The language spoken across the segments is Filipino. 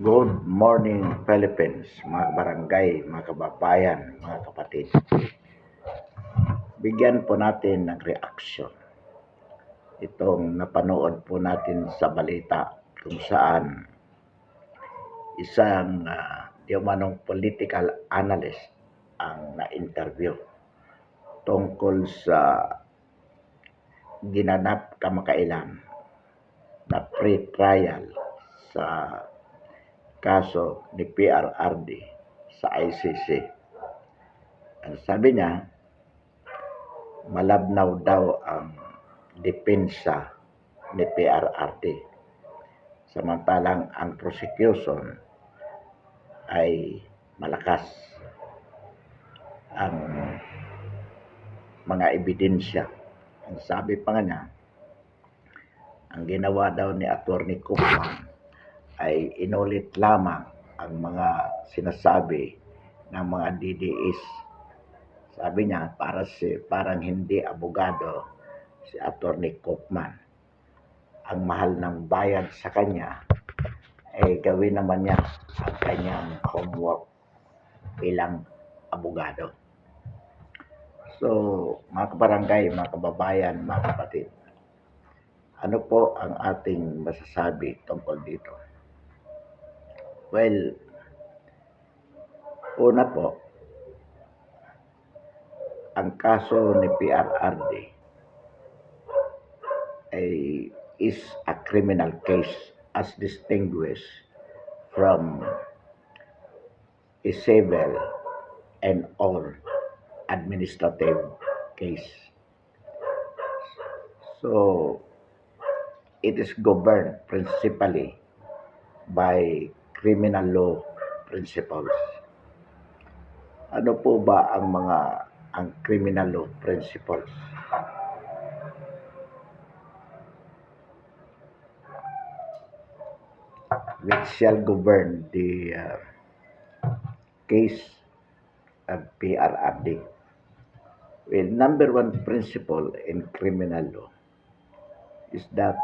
Good morning, Philippines, mga barangay, mga kababayan, mga kapatid. Bigyan po natin ng reaksyon itong napanood po natin sa balita kung saan isang di umanong political analyst ang na-interview tungkol sa ginanap kamakailan na pre-trial sa kaso ni PRRD sa ICC. Ang sabi niya, malabnaw daw ang depensa ni PRRD. Samantalang ang prosecution ay malakas ang mga ebidensya. Ang sabi pa nga niya, ang ginawa daw ni Atty. Koopman ay inulit lamang ang mga sinasabi ng mga DDS. Sabi niya, parang hindi abogado si Atty. Koopman. Ang mahal ng bayad sa kanya ay gawin naman niya ang kanyang homework bilang abogado. So, mga kabarangay, mga kababayan, mga kapatid, ano po ang ating masasabi tungkol dito? Well, una po, ang kaso ni PRRD is a criminal case as distinguished from a civil and or administrative case. So, it is governed principally by criminal law principles. Ano po ba ang criminal law principles? Which shall govern the case of PRRD? Well, number one principle in criminal law is that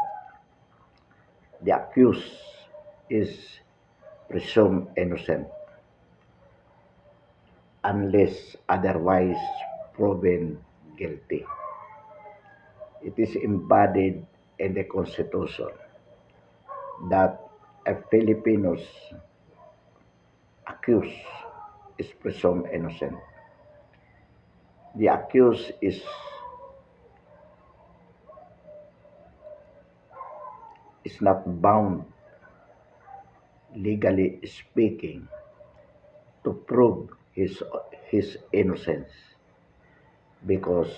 the accused is presumed innocent unless otherwise proven guilty. It is embodied in the Constitution that a Filipino's accused is presumed innocent. The accused is not bound, legally speaking, to prove his innocence, because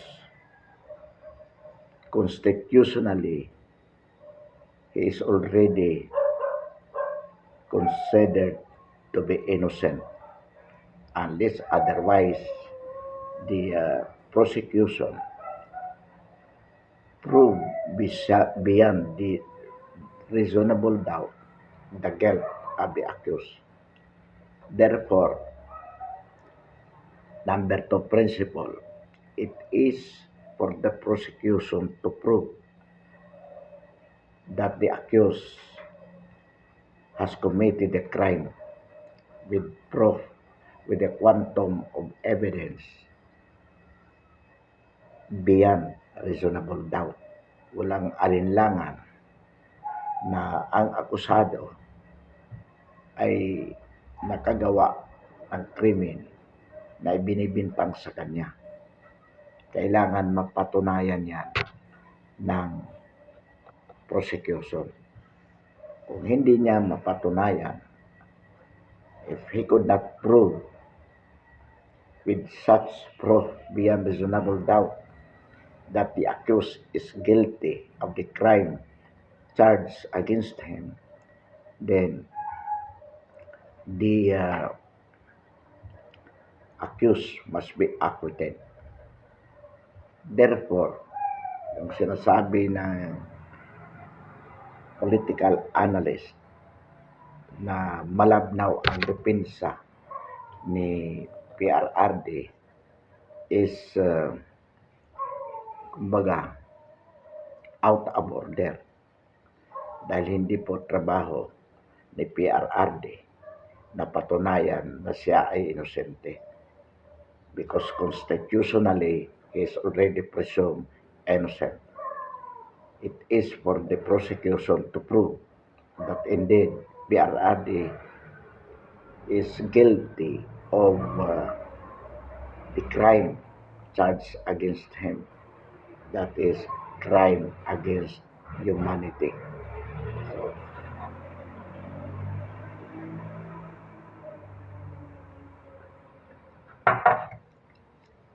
constitutionally he is already considered to be innocent unless otherwise the prosecution prove beyond the reasonable doubt the guilt of the accused. Therefore, number two principle, it is for the prosecution to prove that the accused has committed a crime with proof, with a quantum of evidence beyond reasonable doubt. Walang alinlangan na ang akusado ay nakagawa ng krimen na ibinibintang sa kanya. Kailangan mapatunayan yan ng prosecution. Kung hindi niya mapatunayan, if he could not prove with such proof beyond reasonable doubt that the accused is guilty of the crime charged against him, then the accused must be acquitted. Therefore, yung sinasabi ng political analyst na malabnaw ang depensa ni PRRD is kumbaga out of order, dahil hindi po trabaho ni PRRD na patunayan na siya ay inosente. Because constitutionally, he is already presumed innocent. It is for the prosecution to prove that indeed PRRD is guilty of the crime charged against him. That is crime against humanity. So,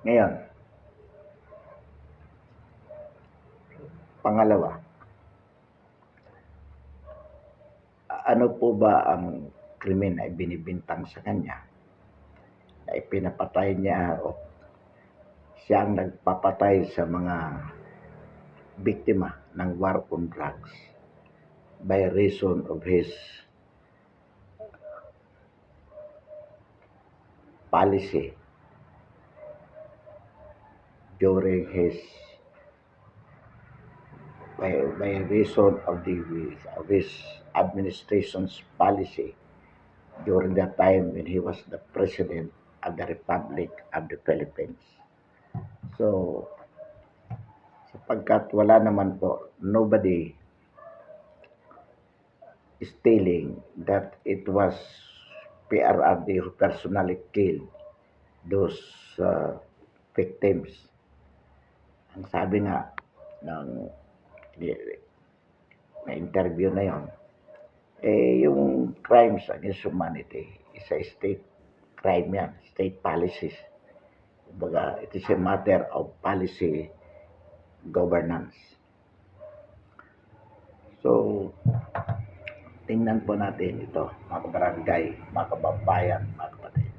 ngayon, pangalawa, ano po ba ang krimen na ibinibintang sa kanya? Na ipinapatay niya o siya ang nagpapatay sa mga biktima ng war on drugs by reason of his policy during his by reason of his administration's policy during that time when he was the president of the Republic of the Philippines. So, sapagkat wala naman po, nobody is telling that it was PRRD who personally killed those victims. Ang sabi nga ng na interview na yon, yung crimes against humanity is a state crime yan, state policies. Kumbaga, it is a matter of policy governance. So, tingnan po natin ito, mga kabarangay, mga kababayan, mga kapatid.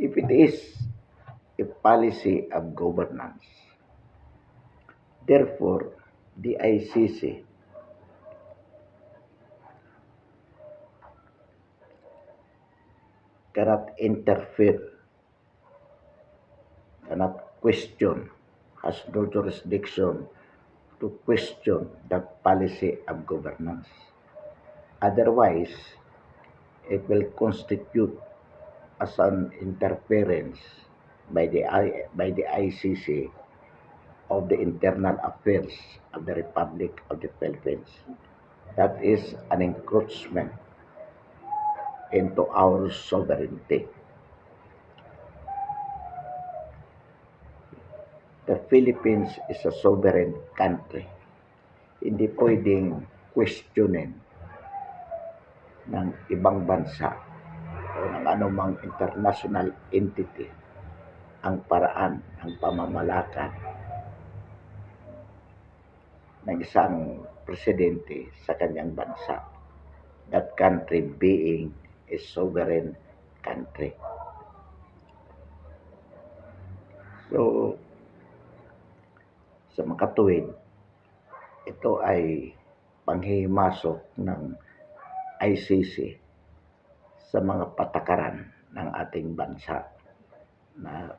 If it is a policy of governance, therefore, the ICC cannot interfere, cannot question, has no jurisdiction to question that policy of governance. Otherwise, it will constitute as an interference by the ICC of the internal affairs of the Republic of the Philippines. That is an encroachment into our sovereignty. The Philippines is a sovereign country. Hindi pwedeng questionin ng ibang bansa o ng anumang international entity ang paraan ng pamamalakad ng isang presidente sa kanyang bansa. That country being a sovereign country. So, sa makatuwid, ito ay panghihimasok ng ICC sa mga patakaran ng ating bansa na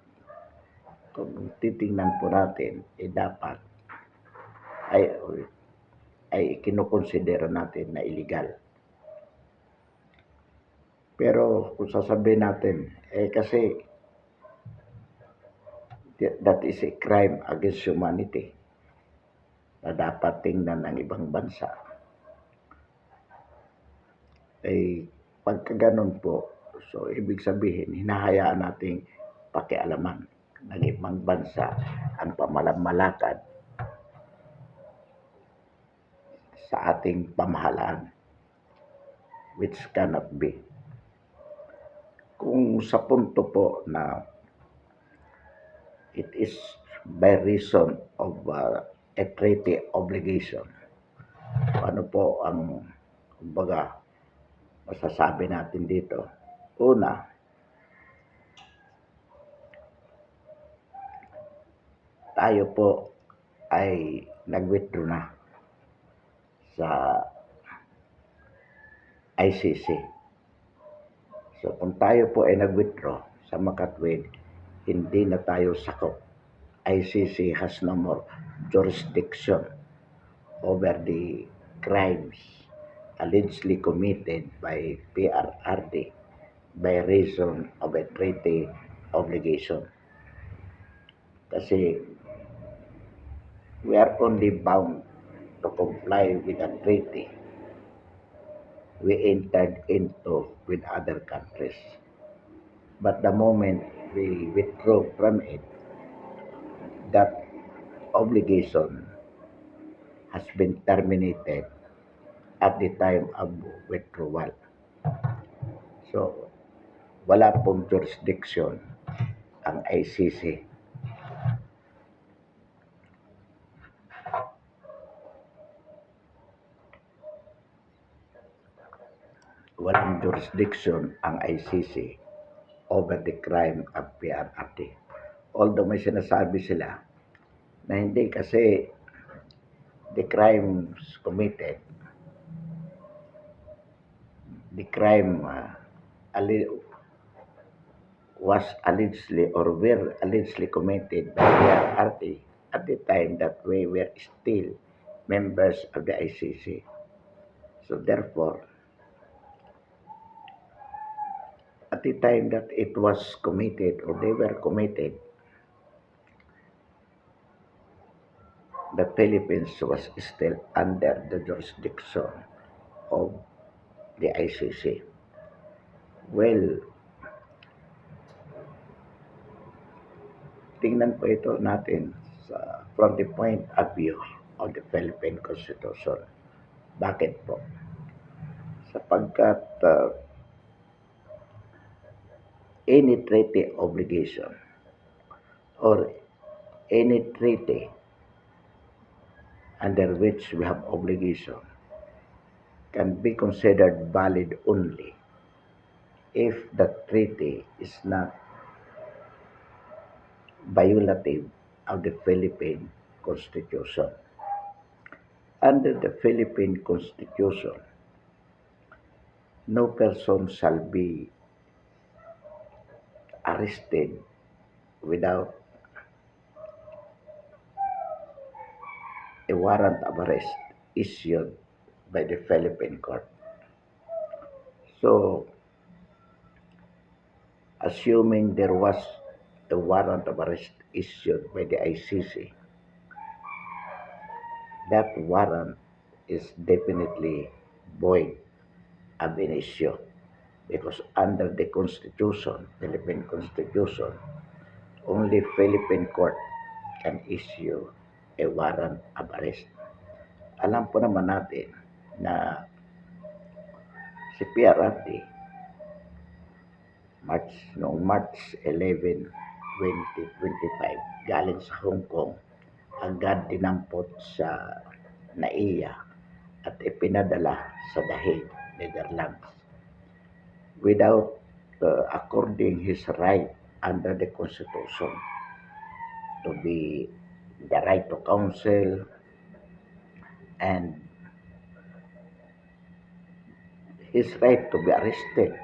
kung titingnan po natin, dapat ay kinukonsidera natin na illegal. Pero kung sasabihin natin, kasi that is a crime against humanity na dapat tingnan ng ibang bansa. Pagka ganun po, so ibig sabihin, hinahayaan nating pakialaman ng ibang bansa ang pamalamalakad sa ating pamahalaan, which cannot be. Kung sa punto po na it is by reason of a treaty obligation, ano po ang kumbaga masasabi natin dito? Una, tayo po ay nag-withdraw na sa ICC. So kung tayo po ay nag-withdraw sa makatwid, hindi na tayo sakop. ICC has no more jurisdiction over the crimes allegedly committed by PRRD by reason of a treaty obligation. Kasi we are only bound to comply with a treaty we entered into with other countries. But the moment we withdraw from it, that obligation has been terminated at the time of withdrawal. So, wala pong jurisdiction ang ICC. Walang jurisdiction ang ICC over the crime of PRRD. Although may sinasabi sila na hindi kasi the crimes committed, the crime was allegedly or were allegedly committed by PRRD at the time that we were still members of the ICC. So therefore, at the time that it was committed or they were committed, the Philippines was still under the jurisdiction of the ICC. Well, tingnan po ito natin from the point of view of the Philippine Constitution. Bakit po? Sapagkat any treaty obligation or any treaty under which we have obligation can be considered valid only if the treaty is not violative of the Philippine Constitution. Under the Philippine Constitution, no person shall be arrested without a warrant of arrest issued by the Philippine court. So, assuming there was a warrant of arrest issued by the ICC, that warrant is definitely void ab initio because under the Constitution, Philippine Constitution, only Philippine court can issue a warrant of arrest. Alam po naman natin na si PRRD noong March 11, 2025, galing sa Hong Kong, agad dinampot sa NAIA at ipinadala sa The Hague, Netherlands, without according his right under the Constitution to be the right to counsel and his right to be arrested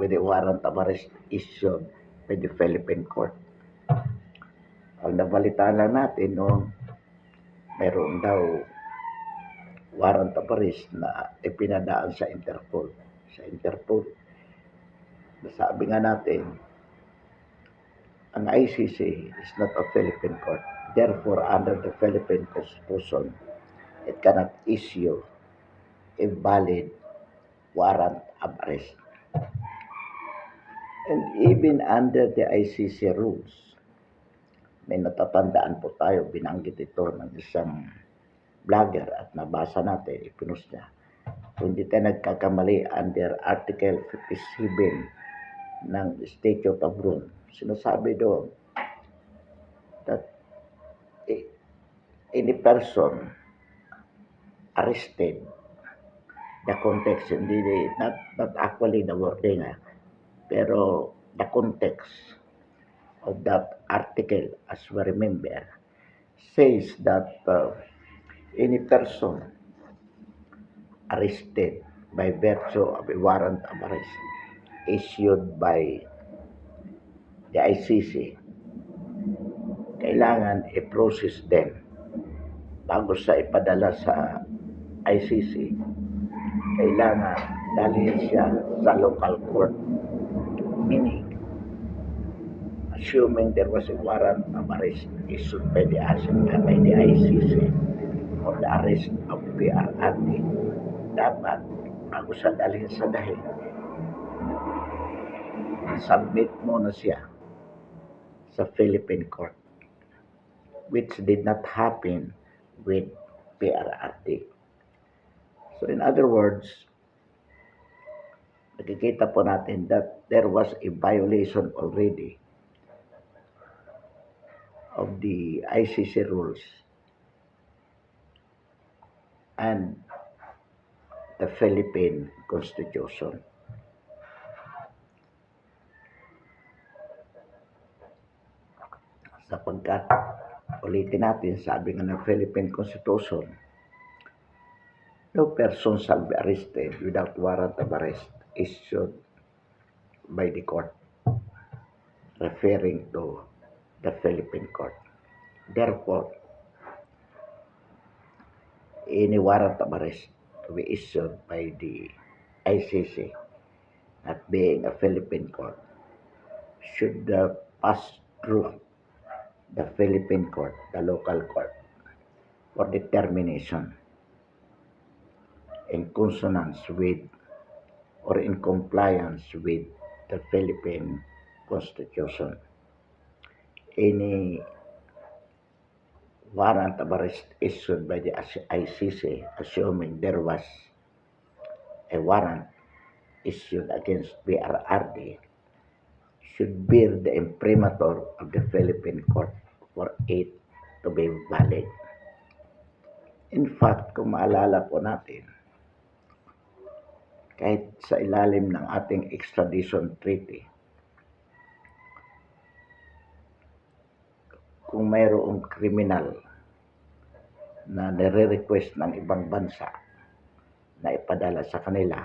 with a warrant of arrest issued by the Philippine court. Ang nabalitaan lang natin noon, mayroon daw warrant of arrest na ipinadaan sa Interpol. Sa Interpol, nasabi nga natin, ang ICC is not a Philippine court. Therefore, under the Philippine Constitution, it cannot issue a valid warrant of arrest. And even under the ICC rules, may natatandaan po tayo, binanggit ito ng isang vlogger at nabasa natin, ipinost niya. Kung hindi tayo nagkakamali, under Article 57 ng Statute of Rome, sinasabi doon that any person arrested, the context, hindi, not actually the wording, pero the context of that article, as we remember, says that any person arrested by virtue of a warrant of arrest issued by the ICC, kailangan i-process din bago sa ipadala sa ICC. kailangan dalhin siya sa local court. Meaning, assuming there was a warrant of arrest issued by the ICC for the arrest of PRRD, dapat bago siya dalhin sa dahig, submit muna siya sa Philippine court, which did not happen with PRRD. So in other words, nakikita po natin that there was a violation already of the ICC rules and the Philippine Constitution. Sapagkat, ulitin natin, sabi nga ng Philippine Constitution, no person shall be arrested without warrant of arrest issued by the court, referring to the Philippine court. Therefore, any warrant of arrest to be issued by the ICC, not being a Philippine court, should pass through the Philippine court, the local court, for determination in consonance with or in compliance with the Philippine Constitution. Any warrant of arrest issued by the ICC, assuming there was a warrant issued against PRRD, should bear the imprimatur of the Philippine court for it to be valid. In fact, kung maalala po natin, kahit sa ilalim ng ating extradition treaty, kung mayroong kriminal na nire-request ng ibang bansa na ipadala sa kanila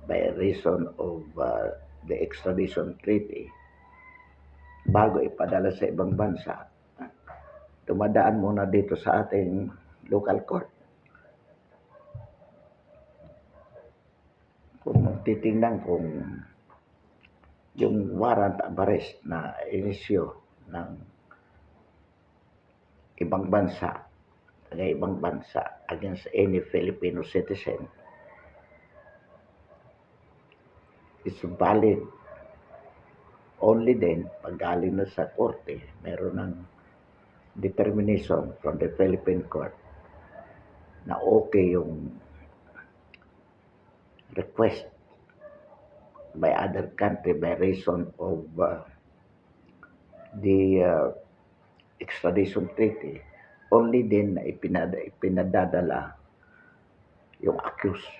by reason of the extradition treaty, bago ipadala sa ibang bansa, dumadaan muna dito sa ating local court. Kung titingnan kung yung warrant of arrest na inisyo ng ibang bansa against any Filipino citizen is valid only then pag galing na sa korte, meron ng determination from the Philippine court na okay yung request by other country by reason of the extradition treaty, only then na ipinadadala yung accused.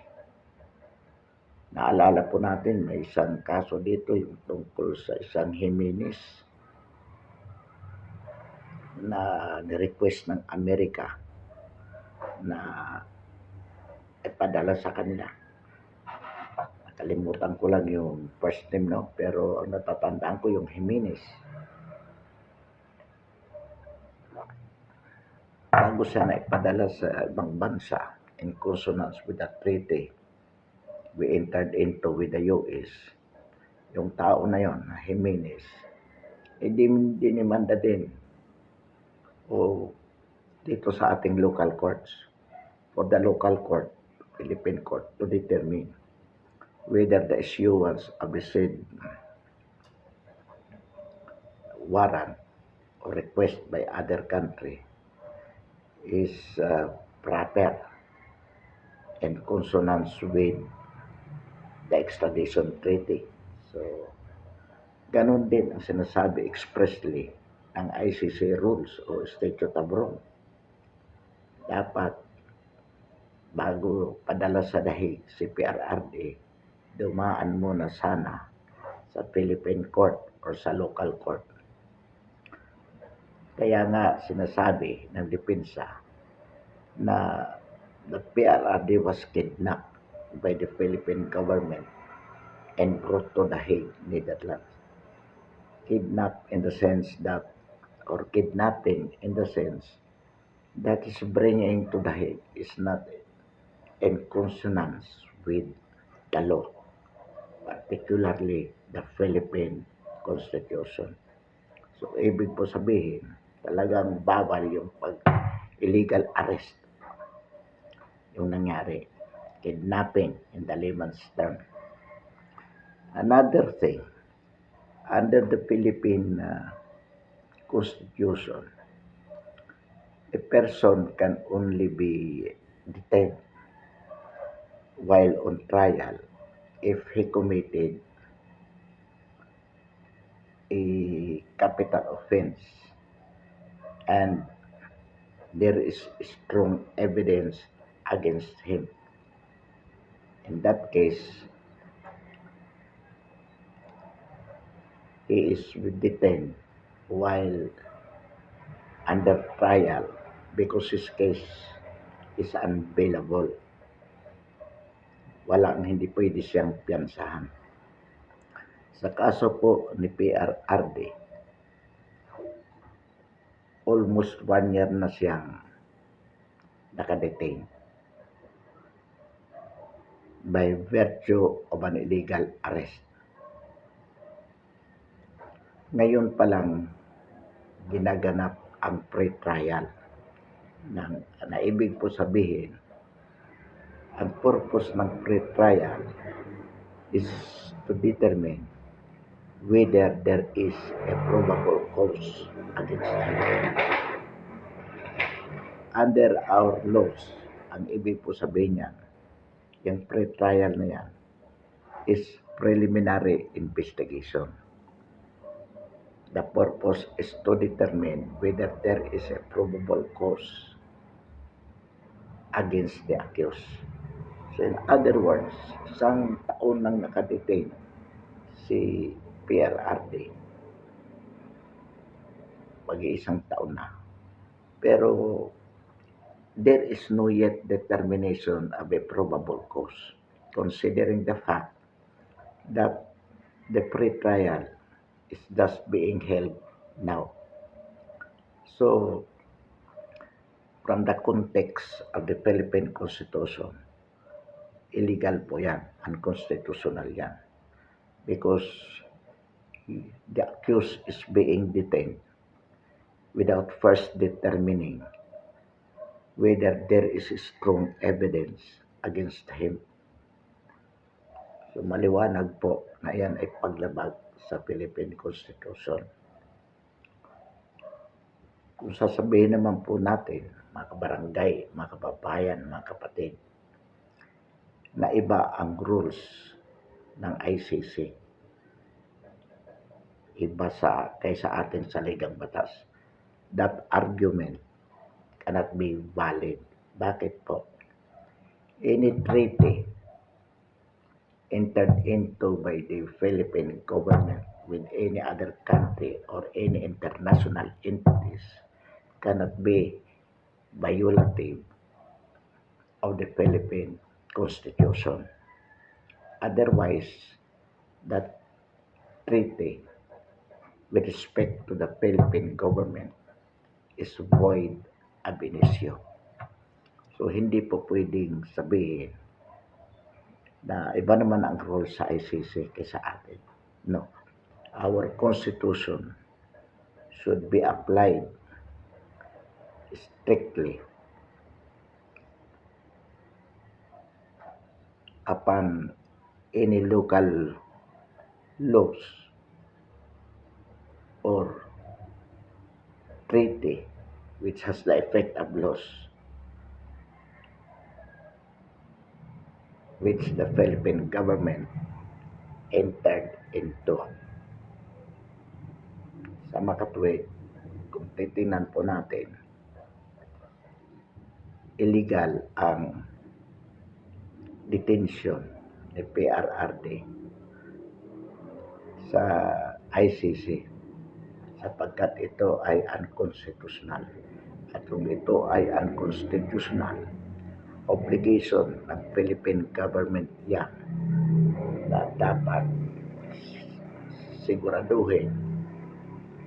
Naalala po natin, may isang kaso dito yung tungkol sa isang Jimenez na ni-request ng Amerika na ipadala sa kanila. Nakalimutan ko lang yung first name, no? Pero natatandaan ko yung Jimenez. Bago siya na ipadala sa ibang bansa in consonance with the treaty we entered into with the US, yung tao na yon, Jimenez, dinimanda din o dito sa ating local courts, for the local court, Philippine court, to determine whether the issuance of the said warrant or request by other country is proper in consonance with the extradition treaty. So, ganun din ang sinasabi expressly ng ICC rules o Statute of Rome. Dapat, bago padala sa dahig si PRRD, dumaan muna sana sa Philippine court or sa local court. Kaya nga sinasabi ng depensa na the PRRD was kidnapped by the Philippine government and brought to The Hague, Netherlands. Kidnapped in the sense that, or kidnapping in the sense that is bringing to The Hague is not in consonance with the law, particularly the Philippine Constitution. So, ibig po sabihin, talagang bawal yung illegal arrest yung nangyari. Kidnapping in the layman's term. Another thing, under the Philippine Constitution, a person can only be detained while on trial if he committed a capital offense and there is strong evidence against him. In that case, he is detained while under trial because his case is unbailable. Walang hindi pwede siyang piyansahan. Sa kaso po ni PRRD, almost 1 year na siyang nakadetain by virtue of an illegal arrest. Ngayon pa lang ginaganap ang pre-trial na ibig po sabihin, ang purpose ng pre-trial is to determine whether there is a probable cause against him. Under our laws, ang ibig po sabihin niyan, yung pre-trial na yan is preliminary investigation. The purpose is to determine whether there is a probable cause against the accused. So in other words, isang taon nang nakadetain si PRRD. Mag-iisang taon na. Pero there is no yet determination of a probable cause, considering the fact that the pre-trial is just being held now. So, from the context of the Philippine Constitution, illegal po yan, unconstitutional yan. Because the accused is being detained without first determining whether there is strong evidence against him. So maliwanag po na yan ay paglabag sa Philippine Constitution. Kung sasabihin naman po natin, mga kabarangay, mga kababayan, mga kapatid, na iba ang rules ng ICC, iba kaysa atin sa ligang batas, that argument cannot be valid. Bakit po? Any treaty entered into by the Philippine government with any other country or any international entities cannot be violative of the Philippine Constitution. Otherwise, that treaty with respect to the Philippine government is void ab initio. So, hindi po pwedeng sabihin na iba naman ang rule sa ICC kaysa atin. No. Our Constitution should be applied strictly upon any local laws or treaty which has the effect of laws which the Philippine government entered into. Sa makatwid, kung titingnan po natin, illegal ang detention ni PRRD sa ICC sapagkat ito ay unconstitutional. At kung ito ay unconstitutional, obligation ng Philippine government yan na dapat siguraduhin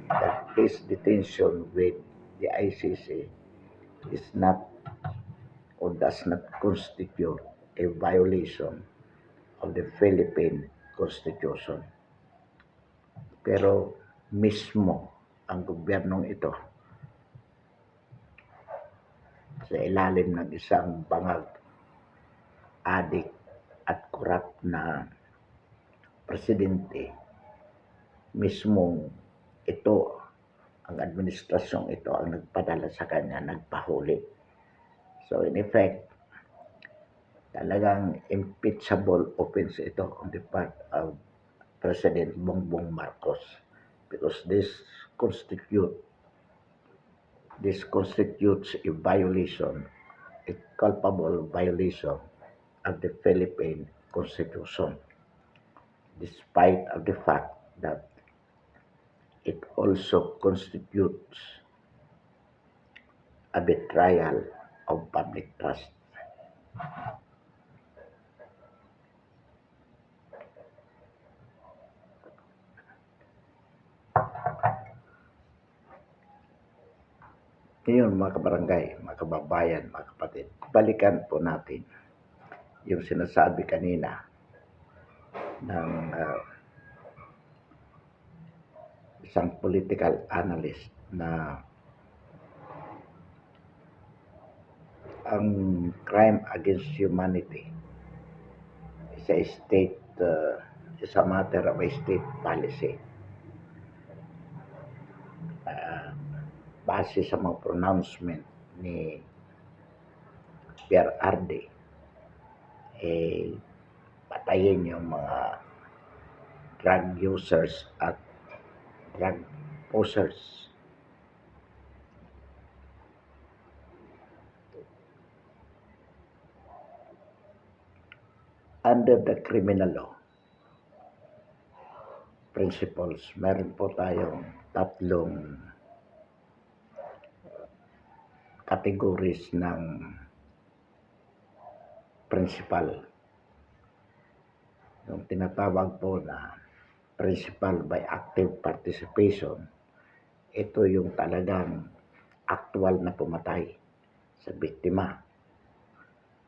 that this detention with the ICC is not or does not constitute a violation of the Philippine Constitution. Pero mismo ang gobyernong ito sa ilalim ng isang bangag, adik at korap na presidente, mismong ito, ang administrasyong ito ang nagpadala sa kanya, nagpahuli. So in effect, talagang impeachable offense ito on the part of President Bongbong Marcos, because this constitutes a violation, a culpable violation of the Philippine Constitution, despite of the fact that it also constitutes a betrayal of public trust. Ngayon mga kabarangay, mga kababayan, mga kapatid, balikan po natin yung sinasabi kanina ng isang political analyst na ang crime against humanity is a matter of a state policy. Base sa mga pronouncement ni Pierre Arde, patayin yung mga drug users at drug posers. Under the criminal law principles, meron po tayong tatlong categories ng principal. Yung tinatawag po na principal by active participation, ito yung talagang actual na pumatay sa biktima,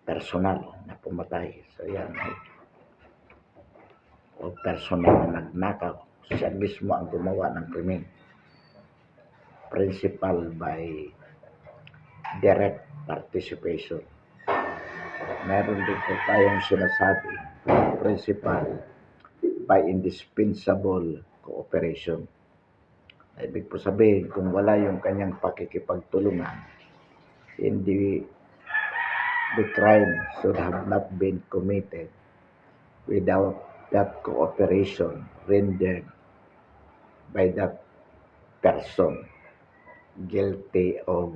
personal na pumatay. So yan, o personal na nagnakaw, siya mismo ang gumawa ng krimen. Principal by direct participation. Meron din po tayong sinasabi, principal by indispensable cooperation. Ibig po sabihin, kung wala yung kanyang pakikipagtulungan, the crime should have not been committed without that cooperation rendered by that person guilty of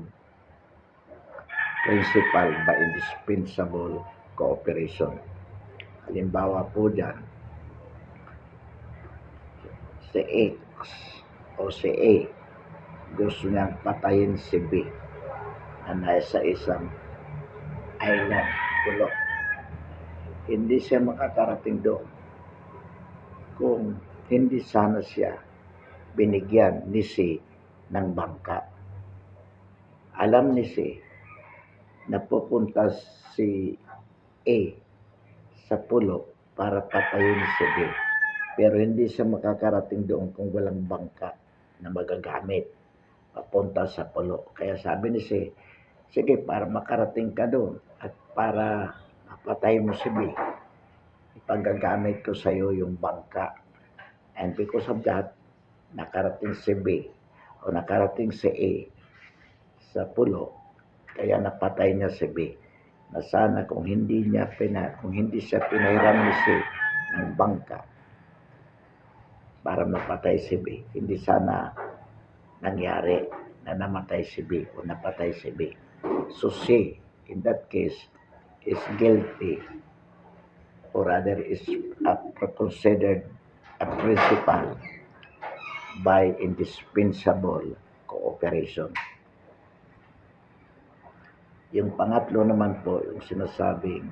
principal by indispensable cooperation. Halimbawa po dyan, si X o si A gusto niyang patayin si B na nasa isang island, pulo. Hindi siya makakarating doon kung hindi sana siya binigyan ni C ng bangka. Alam ni C na pupunta si A sa pulo para patayin si B, pero hindi siya makakarating doon kung walang bangka na magagamit papunta sa pulo. Kaya sabi ni C, sige, para makarating ka doon at para mapatay mo si B, ipagagamit ko sa iyo yung bangka. And because of that, nakarating si B o nakarating si A sa pulo, kaya napatay niya si B. Na sana kung hindi siya pinahiram ni C ng bangka para mapatay si B, hindi sana nangyari na namatay si B o napatay si B. So C, in that case, is guilty, or rather is considered a principal by indispensable cooperation. Yung pangatlo naman po, yung sinasabing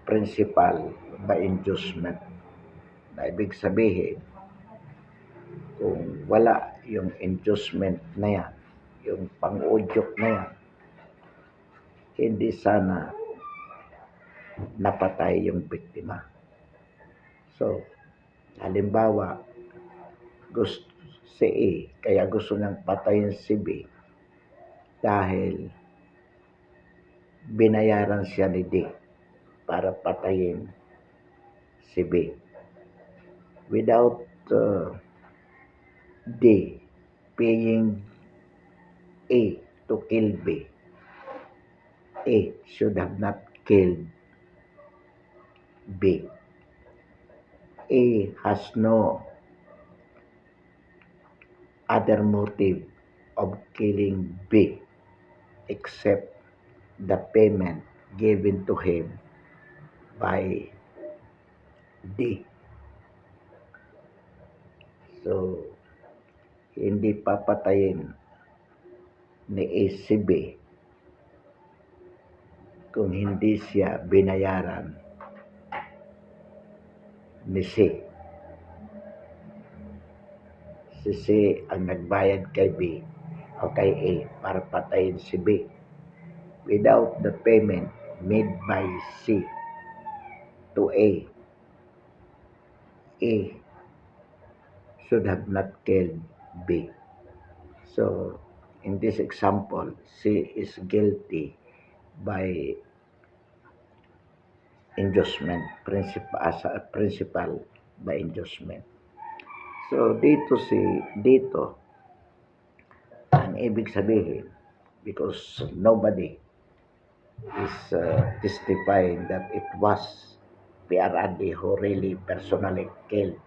principal by inducement, na ibig sabihin, kung wala yung inducement na yan, yung pang-udyok na yan, hindi sana napatay yung biktima. So, halimbawa, gusto si A, kaya gusto niyang patayin si B dahil binayaran siya ni D para patayin si B. Without D paying A to kill B, A should have not killed B. A has no other motive of killing B except the payment given to him by D. So, hindi papatayin ni A si B kung hindi siya binayaran ni C. Si C ang nagbayad kay B o kay A para patayin si B. Without the payment made by C to A should have not killed B. So, in this example, C is guilty by inducement, as a principal by inducement. So, dito, ang ibig sabihin, because nobody is testifying that it was PRRD who really personally killed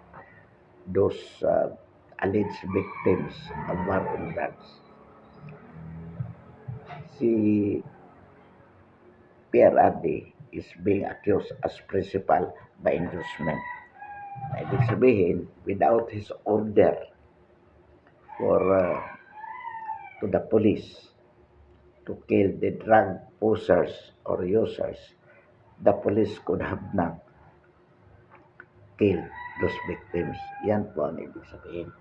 those alleged victims of war on drugs. Si PRRD is being accused as principal by inducement. Ibig sabihin, without his order for to the police to kill the drug pushers or users, the police could have not killed those victims. Yan po ang ibig sabihin.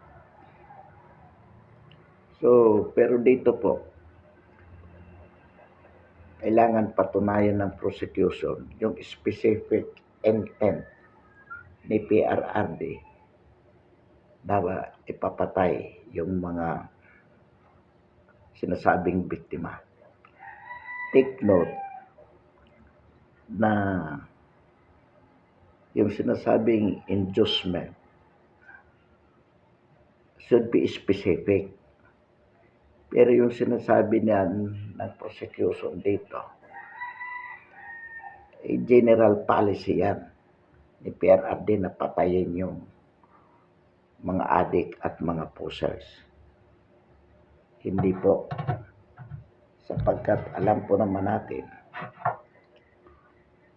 So, pero dito po, kailangan patunayan ng prosecution yung specific intent ni PRRD na ipapatay yung mga sinasabing biktima. Take note na yung sinasabing inducement should be specific. Pero yung sinasabi niyan ng prosecution dito, general policy yan ni PRRD na patayin yung mga addict at mga pushers. Hindi po. Sapagkat alam po naman natin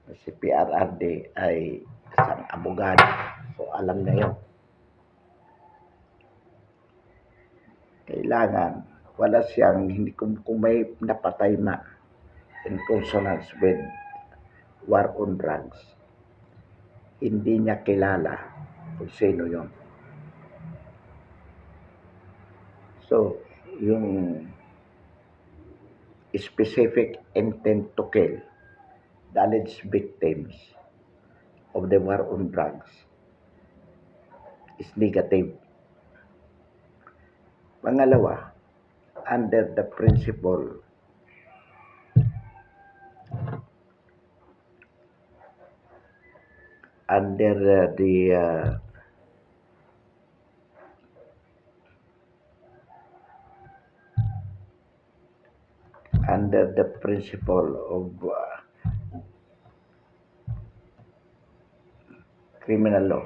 na si PRRD ay isang abogado. So alam na yun. Kailangan wala siyang, hindi kung may napatay man in consonance with war on drugs, hindi niya kilala kung sino yun. So, yung specific intent to kill the alleged victims of the war on drugs is negative. Pangalawa, under the principle under the principle of criminal law,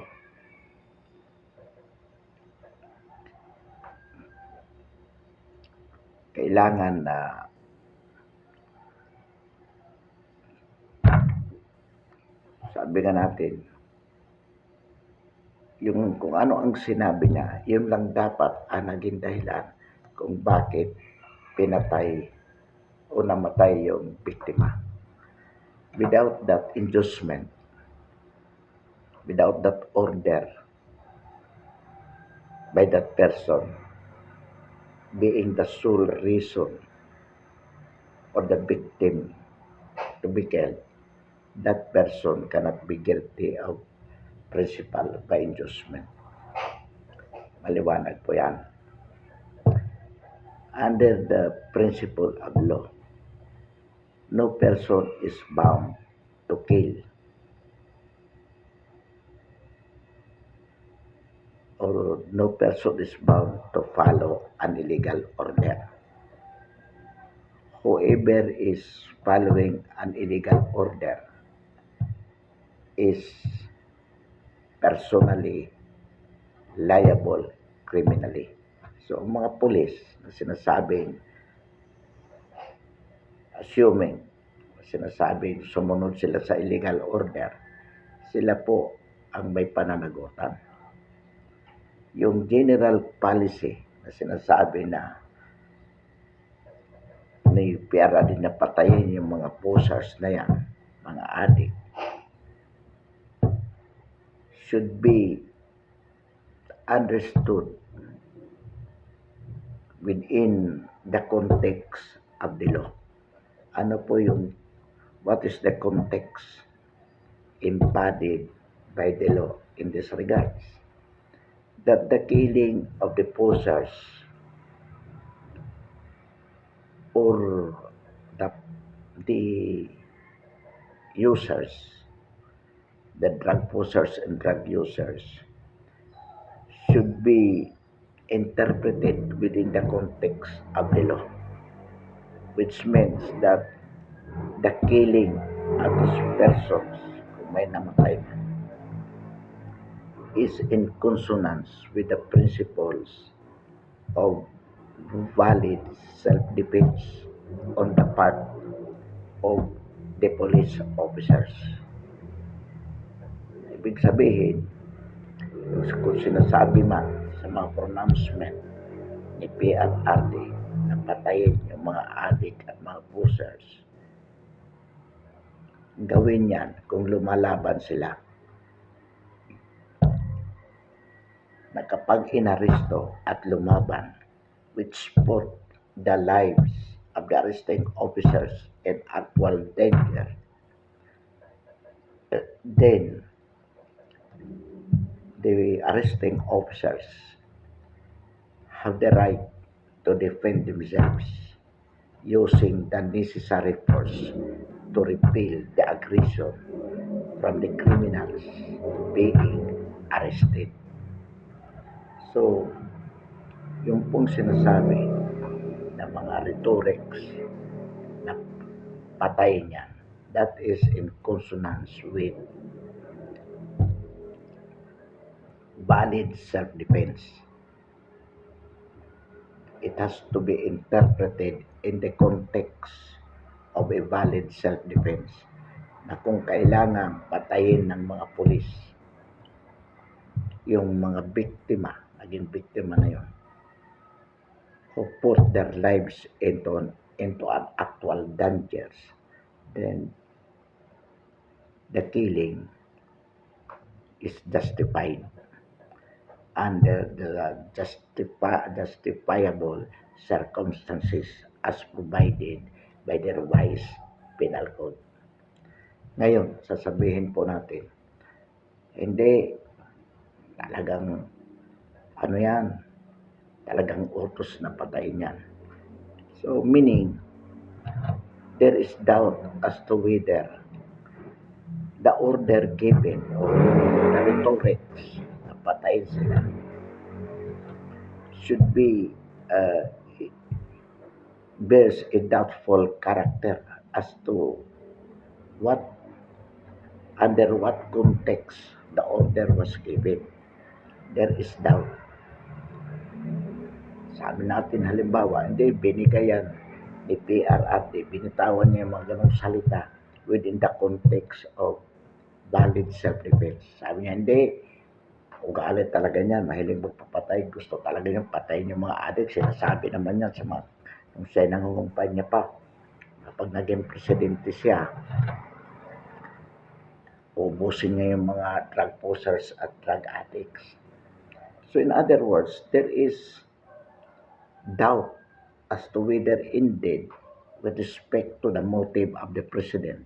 kailangan na sabi nga natin, yung kung ano ang sinabi niya, yun lang dapat ang naging dahilan kung bakit pinatay o namatay yung biktima. Without that inducement, without that order by that person being the sole reason for the victim to be killed, that person cannot be guilty of principal by inducement. Maliwanag po yan. Under the principle of law, no person is bound to kill or no person is bound to follow an illegal order. Whoever is following an illegal order is personally liable criminally. So, ang mga pulis na sinasabing, assuming, sinasabing sumunod sila sa illegal order, sila po ang may pananagutan. Yung general policy na sinasabi na ni Piara din na patayin yung mga posers na yan, mga adik, should be understood within the context of the law. Ano po yung, what is the context embodied by the law in this regards? That the killing of the posers or the users, the drug posers and drug users, should be interpreted within the context of the law, which means that the killing of these persons, kung may namatay na, is in consonance with the principles of valid self-defense on the part of the police officers. Ibig sabihin, kung sinasabi man sa mga pronouncement ni PRRD na patayin yung mga adik at mga pusers, gawin yan kung lumalaban sila. Na kapag inaresto at lumaban, which put the lives of the arresting officers in actual danger, then the arresting officers have the right to defend themselves using the necessary force to repel the aggression from the criminals being arrested. So, yung pong sinasabi ng mga rhetorics na patay niyan, that is in consonance with valid self-defense. It has to be interpreted in the context of a valid self-defense na kung kailangan patayin ng mga pulis yung mga biktima, naging biktima na yun, who put their lives into an actual dangers, then the killing is justified under the justifiable circumstances as provided by the revised penal code. Ngayon, sasabihin po natin, hindi, talagang ano yan, talagang utos na patayin yan. So, meaning, there is doubt as to whether the order given or the rhetorics na patayin sila should be bears a doubtful character as to under what context the order was given. There is doubt. Sabi natin halimbawa, hindi, binigayan ni PRRD, binitawan niya yung mga ganong salita within the context of valid self-defense. Sabi niya, hindi, ugali talaga niyan, mahilig magpapatay, gusto talaga niyang patayin yung mga adik. Sinasabi naman yan sa mga, kung siya nangungumpanya pa, kapag naging presidente siya, ubusin niya yung mga drug posers at drug addicts. So in other words, there is doubt as to whether indeed, with respect to the motive of the president,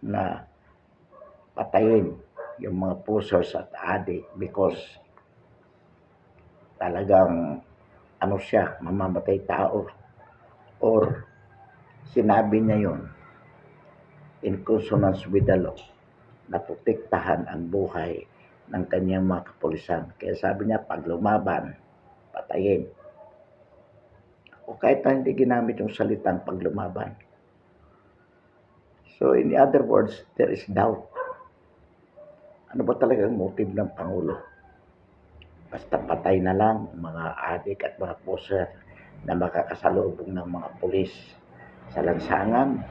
na patayin yung mga pusers at addict because talagang siya, mamamatay tao, or sinabi niya yun in consonance with the law na protektahan ang buhay ng kanyang mga kapulisan. Kaya sabi niya, pag lumaban, patayin. O kahit na hindi ginamit yung salitang pag lumaban. So in other words, there is doubt. Ano ba talaga ang motive ng Pangulo? Basta patay na lang mga adik at mga poser na makakasalubong ng mga pulis sa lansangan,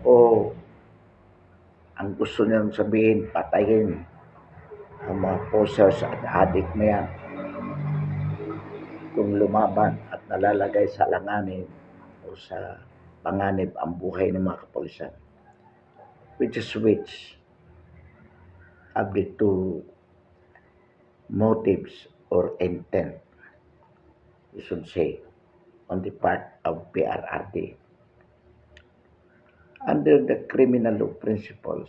o ang gusto niyang sabihin, patayin ang mga posers at adik na yan kung lumaban at nalalagay sa alanganin o sa panganib ang buhay ng mga kapulisan. Which of the two motives or intent, you should say, on the part of PRRD. Under the criminal law principles,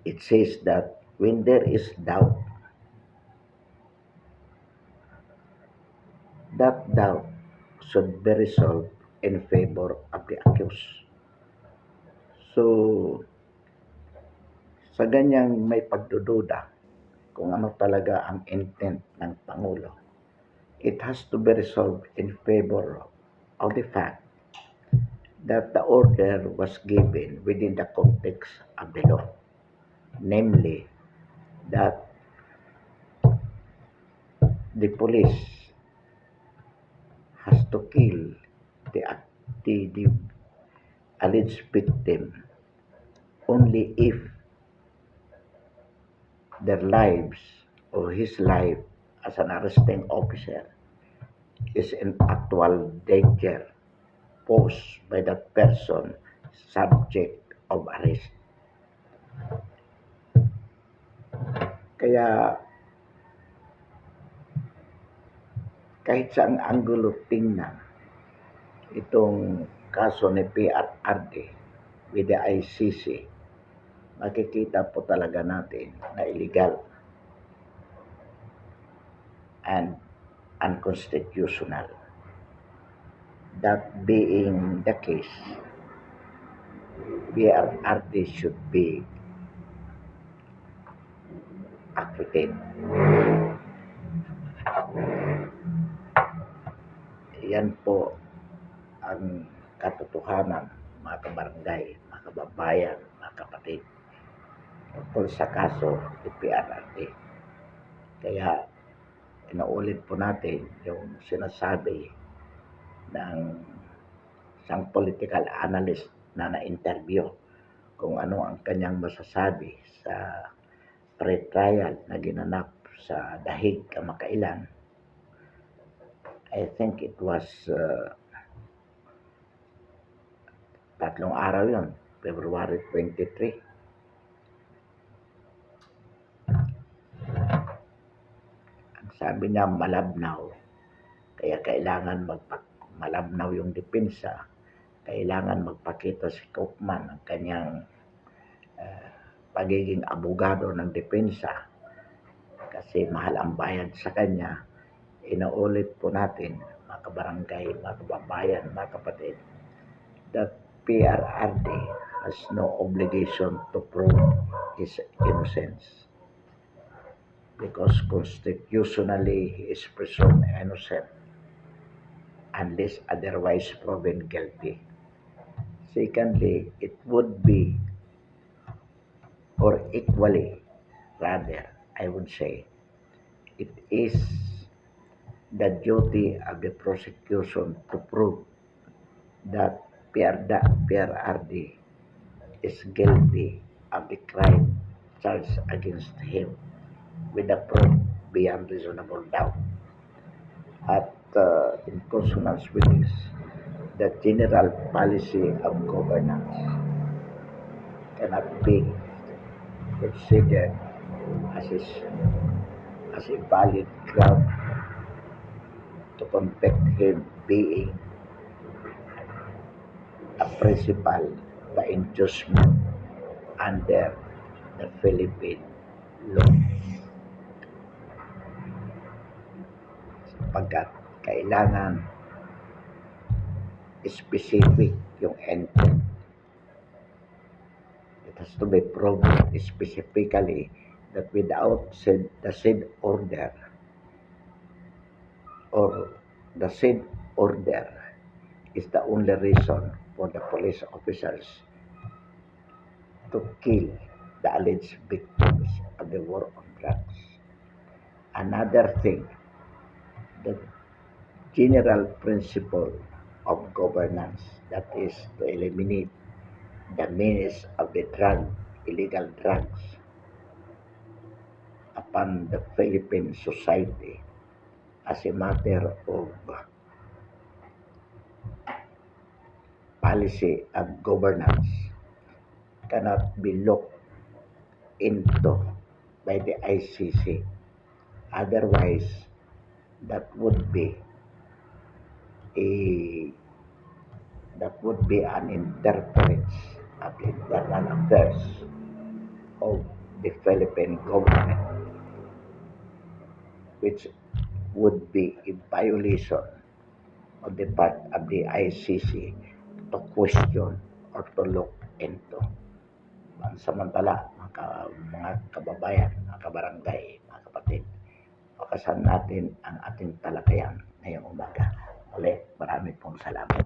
it says that when there is doubt, that doubt should be resolved in favor of the accused. So, sa ganyang may pagdududa kung ano talaga ang intent ng Pangulo, it has to be resolved in favor of the fact that the order was given within the context of the law, namely that the police has to kill the alleged victim only if their lives or his life as an arresting officer is in actual danger posed by that person subject of arrest. Kaya kahit saang anggulo tingnan itong kaso ni PRRD with the ICC, makikita po talaga natin na illegal and unconstitutional. That being the case, PRRD should be acquitted. Yan po ang katotohanan, mga kabarangay, mga kababayan, mga kapatid, tungkol sa kaso ni PRRD. Kaya inaulit po natin yung sinasabi ng isang political analyst na na-interview kung ano ang kanyang masasabi sa pre-trial na ginanap sa Dahig kamakailan. I think it was 3 araw yon, February 23. Ang sabi niya, malabnaw. Kaya kailangan malabnaw yung depensa. Kailangan magpakita si Kaufman ang kanyang pagiging abogado ng depensa. Kasi mahal ang bayad sa kanya. Inaulit po natin, mga kabarangay, mga kababayan, mga kapatid, that PRRD has no obligation to prove his innocence because constitutionally he is presumed innocent unless otherwise proven guilty. Secondly, it would be, or equally, rather, I would say, it is the duty of the prosecution to prove that PRRD is guilty of the crime charged against him with the proof beyond reasonable doubt. At in consonance with this, the general policy of governance cannot be considered as a valid ground to convict him being a principal by inducement under the Philippine law. Sapagkat kailangan specific yung intent. It has to be proven specifically that without the said order or the said order is the only reason for the police officers to kill the alleged victims of the war on drugs. Another thing, the general principle of governance, that is to eliminate the menace of the illegal drugs upon the Philippine society as a matter of policy and governance cannot be looked into by the ICC. Otherwise, that would be an interference of the internal affairs of the Philippine government, which would be a violation on the part of the ICC to question or to look into. Samantala, mga kababayan, mga kabarangay, mga kapatid, pakasan natin ang ating talakayan ngayong umaga. Ulit, marami pong salamat.